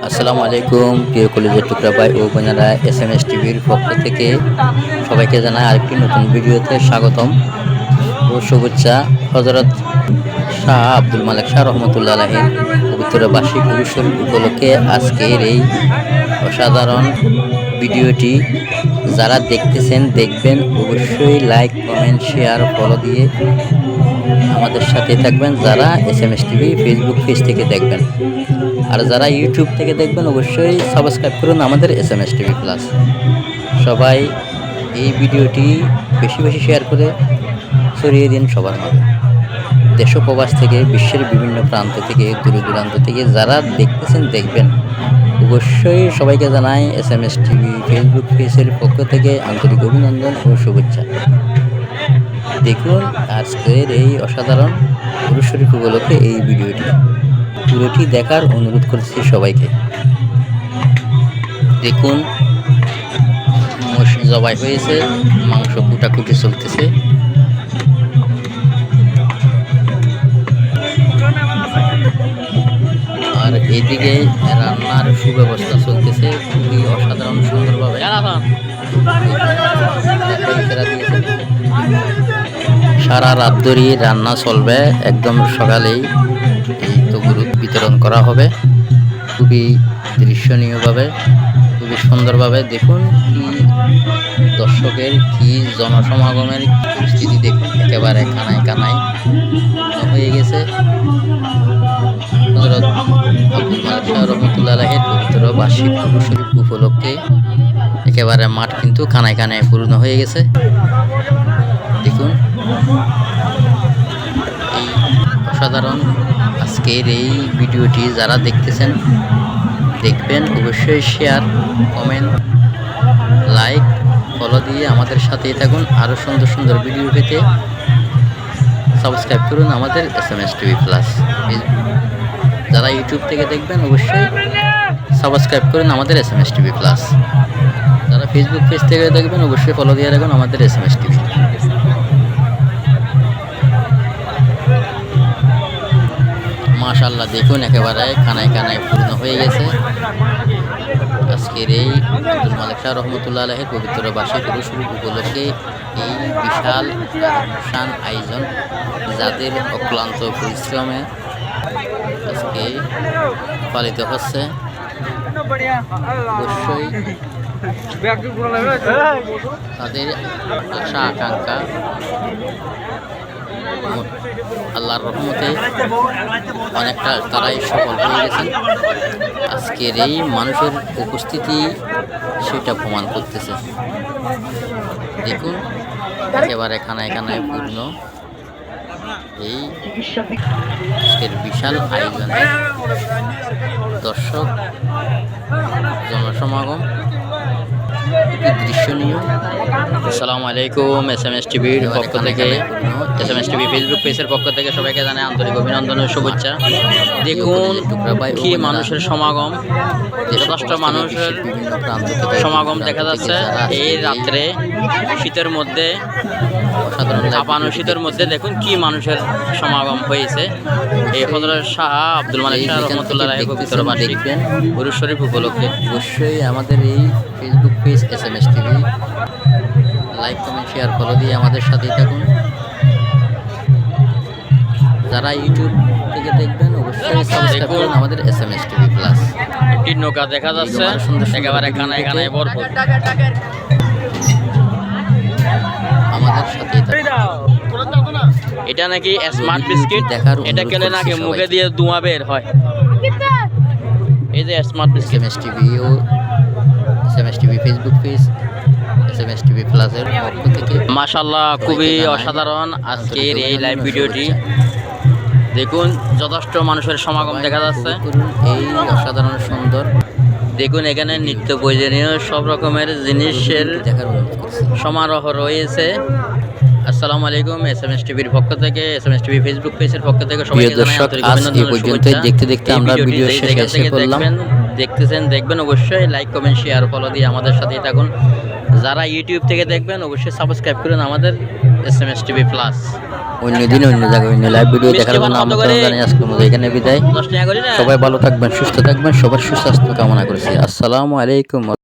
আসসালামু আলাইকুম প্রিয় কলেজের টুকরা ভাই ও বোনেরা, SMS টিভির পক্ষ থেকে সবাইকে জানাই আরেকটি নতুন ভিডিওতে স্বাগতম ও শুভেচ্ছা। হযরত শাহ আব্দুল মালেক শাহ রহমতুল্লাহ আলাইহির পবিত্র বার্ষিক গুরু শরীফ উপলক্ষে আজকের এই অসাধারণ ভিডিওটি যারা দেখতেছেন দেখবেন, অবশ্যই লাইক কমেন্ট শেয়ার ফলো দিয়ে আমাদের সাথে থাকবেন। যারা SMS টিভি ফেসবুক পেজ থেকে দেখবেন আর যারা ইউটিউব থেকে দেখবেন, অবশ্যই সাবস্ক্রাইব করুন আমাদের SMS টিভি প্লাস। সবাই এই ভিডিওটি বেশি বেশি শেয়ার করে ছড়িয়ে দিন সবার মাঝে। দেশ ও প্রবাস থেকে, বিশ্বের বিভিন্ন প্রান্ত থেকে, দূর দূরান্ত থেকে যারা দেখতেছেন দেখবেন, অবশ্যই সবাইকে জানাই SMS টিভি ফেসবুক পেজের পক্ষ থেকে আন্তরিক অভিনন্দন ও শুভেচ্ছা। দেখুন আজকের এই অসাধারণ গুরু শরীফ উপলক্ষে এই ভিডিওটি পুরোটি দেখার অনুরোধ করছি সবাইকে। দেখুন মোষ জবাই হয়েছে, মাংস কুটাকুটি চলতেছে। আর এইদিকে রান্নার সুব্যবস্থা চলতেছে খুবই অসাধারণ সুন্দরভাবে। সারা রাত ধরে রান্না চলবে, একদম সকালেই এই তো গরু বিতরণ করা হবে খুবই দৃশ্যনীয়ভাবে, খুবই সুন্দরভাবে। দেখুন কি দর্শকের কি জনসমাগমের পরিস্থিতি দেখুন, একেবারে কানায় কানায় হয়ে গেছে। হযরত আব্দুল মালেক শাহ রহমতুল্লাহ আলাইহির পবিত্র বার্ষিক গুরু শরীফ উপলক্ষে একেবারে মাঠ কিন্তু কানায় কানায় পূর্ণ হয়ে গেছে। দেখুন এই অসাধারণ আজকের এই ভিডিওটি যারা দেখতেছেন দেখবেন, অবশ্যই শেয়ার কমেন্ট লাইক ফলো দিয়ে আমাদের সাথেই থাকুন। আরও সুন্দর সুন্দর ভিডিও পেতে সাবস্ক্রাইব করুন আমাদের SMS টিভি প্লাস। যারা ইউটিউব থেকে দেখবেন, অবশ্যই সাবস্ক্রাইব করুন আমাদের SMS টিভি প্লাস। যারা ফেসবুক পেজ থেকে দেখবেন, অবশ্যই ফলো দিয়ে রাখুন আমাদের SMS টিভি। মাশাআল্লাহ, দেখুন একেবারে কানায় কানায় পূর্ণ হয়ে গেছে আজকের এই আব্দুল মালেক শাহ রহমতুল্লাহ আলাইহির পবিত্র বার্ষিক গুরু শরীফ উপলক্ষে এই বিশাল অনুষ্ঠান আয়োজন, যাদের অক্লান্ত পরিশ্রমে আজকে পালিত হচ্ছে। অবশ্যই তাদের আশা আকাঙ্ক্ষা আল্লাহর রহমতে অনেকটা তারাই সফল হয়ে গেছেন। আজকের এই মানুষের উপস্থিতি সেটা প্রমাণ করতেছে। দেখুন একেবারে খানায় খানায় পূর্ণ এই আজকের বিশাল আয়োজনে দর্শক জনসমাগম দৃশ্যনীয়। আসসালামু আলাইকুম, SMS টিভির পক্ষ থেকে, SMS টিভি ফেসবুক পেজের পক্ষ থেকে সবাইকে জানাই আন্তরিক অভিনন্দন ও শুভেচ্ছা। দেখুন কি মানুষের সমাগম, যথেষ্ট মানুষের সমাগম দেখা যাচ্ছে এই রাত্রে শীতের মধ্যে, কাঁপানো শীতের মধ্যে। দেখুন কি মানুষের সমাগম হয়েছে এই হযরত শাহ আব্দুল মালেক শাহ রহমতুল্লাহ আলাইহির পবিত্র বার্ষিক গুরু শরীফ উপলক্ষে। অবশ্যই আমাদের এই Facebook page SMS TV like comment share follow দিয়ে আমাদের সাথেই থাকুন। যারা ইউটিউব থেকে দেখবেন, অবশ্যই সাবস্ক্রাইব করুন আমাদের SMS টিভি প্লাস। একটি নৌকা দেখা যাচ্ছে একেবারে কানায় কানায় ভরপুর, আমাদের সাথেই থাকুন। এটা নাকি স্মার্ট বিস্কিট, এটা খেলে নাকি মুখে দিয়ে ধোঁয়া বের হয়। এই যে স্মার্ট বিস্কিট। SMS টিভি ও SMS TV Facebook page, SMS TV প্লাসের পক্ষ থেকে মাশাআল্লাহ খুবই অসাধারণ আজকের এই লাইভ ভিডিওটি। দেখুন যথেষ্ট মানুষের সমাগম দেখা যাচ্ছে, এই অসাধারণ সুন্দর। দেখুন এখানে নিত্য প্রয়োজনীয় সব রকমের জিনিসের সমারোহ রয়েছে। আসসালামু আলাইকুম, SMS টিভির পক্ষ থেকে, SMS টিভি ফেসবুক পেজের পক্ষ থেকে সবাইকে জানাই আন্তরিক অভিনন্দন ও শুভেচ্ছা। দেখতে দেখতে আমরা ভিডিও শেষে করলাম। দেখতেছেন দেখবেন, অবশ্যই লাইক কমেন্ট শেয়ার ফলো দিয়ে আমাদের সাথেই থাকুন। যারা ইউটিউব থেকে দেখবেন, অবশ্যই সাবস্ক্রাইব করুন আমাদের SMS টিভি প্লাস। অন্য দিন অন্য জায়গায় অন্য লাইভ ভিডিও দেখার জন্য আমন্ত্রণ জানাই। আজকের মতো এখানে বিদায়। সবাই ভালো থাকবেন, সুস্থ থাকবেন, সবার সুস্বাস্থ্য কামনা করছি। আসসালামু আলাইকুম।